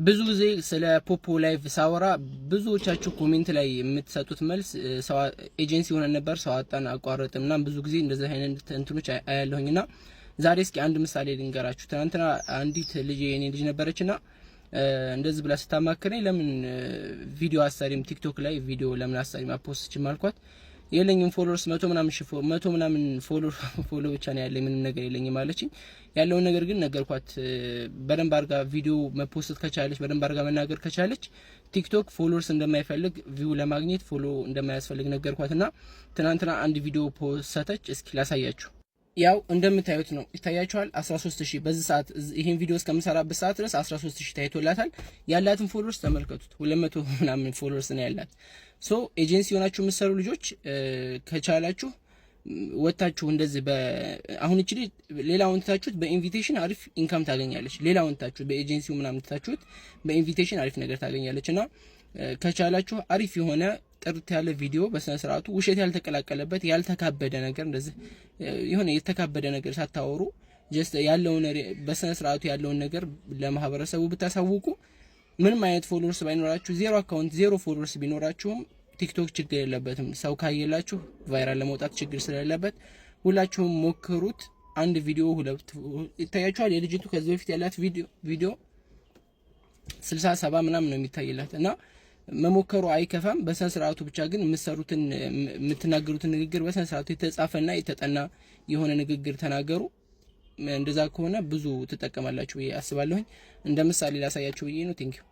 ብዙ ጊዜ ስለ ፖፖ ላይቭ ሳወራ ብዙዎቻችሁ ኮሜንት ላይ የምትሰጡት መልስ ኤጀንሲ ሆነን ነበር ሰው አጣን አቋረጥን እና ብዙ ጊዜ እንደዚህ አይነት እንትኖች አያለሁኝና ዛሬ እስኪ አንድ ምሳሌ ልንገራችሁ። ትናንትና አንዲት ልጅ የኔ ልጅ ነበረችና እንደዚህ ብላ ስታማክረኝ ለምን ቪዲዮ አሰሪም ቲክቶክ ላይ ቪዲዮ ለምን አሰሪም አፖስትችም አልኳት። የለኝም ፎሎወርስ መቶ ምናምን ፎሎ ብቻ ነው ያለኝ ምንም ነገር የለኝም አለችኝ። ያለውን ነገር ግን ነገርኳት። በደንብ አርጋ ቪዲዮ መፖስት ከቻለች በደንብ አርጋ መናገር ከቻለች ቲክቶክ ፎሎወርስ እንደማይፈልግ ቪው ለማግኘት ፎሎ እንደማያስፈልግ ነገርኳትና ትናንትና አንድ ቪዲዮ ፖስተች። እስኪ ላሳያችሁ። ያው እንደምታዩት ነው ይታያችኋል። 13000 በዚህ ሰዓት ይሄን ቪዲዮ እስከምሰራበት ሰዓት ድረስ 13000 ታይቶላታል። ያላትን ፎሎወርስ ተመልከቱት። 200 ምናምን ፎሎወርስ ነው ያላት። ሶ ኤጀንሲ ሆናችሁ የምትሰሩ ልጆች ከቻላችሁ ወጣችሁ እንደዚህ አሁን እቺ ሌላውን ታችሁት በኢንቪቴሽን አሪፍ ኢንካም ታገኛለች። ሌላውን ታችሁት በኤጀንሲው ምናምን ታችሁት በኢንቪቴሽን አሪፍ ነገር ታገኛለችና ከቻላችሁ አሪፍ የሆነ ጥርት ያለ ቪዲዮ በስነ ስርዓቱ ውሸት ያልተቀላቀለበት ያልተካበደ ነገር እንደዚህ የሆነ የተካበደ ነገር ሳታወሩ ጀስት ያለውን በስነ ስርዓቱ ያለውን ነገር ለማህበረሰቡ ብታሳውቁ ምንም አይነት ፎሎወርስ ባይኖራችሁ ዜሮ አካውንት ዜሮ ፎሎወርስ ቢኖራችሁም ቲክቶክ ችግር የለበትም። ሰው ካየላችሁ ቫይራል ለመውጣት ችግር ስለሌለበት ሁላችሁም ሞክሩት። አንድ ቪዲዮ ሁለት ይታያችኋል። የልጅቱ ከዚህ በፊት ያላት ቪዲዮ 60 70 ምናምን ነው የሚታይላት እና መሞከሩ አይከፋም። በስነ ስርዓቱ ብቻ ግን የምትናገሩትን ንግግር በስነ ስርዓቱ የተጻፈና የተጠና የሆነ ንግግር ተናገሩ። እንደዛ ከሆነ ብዙ ትጠቀማላችሁ ብዬ አስባለሁኝ። እንደ ምሳሌ ላሳያችሁ ብዬ ነው። ቴንኪው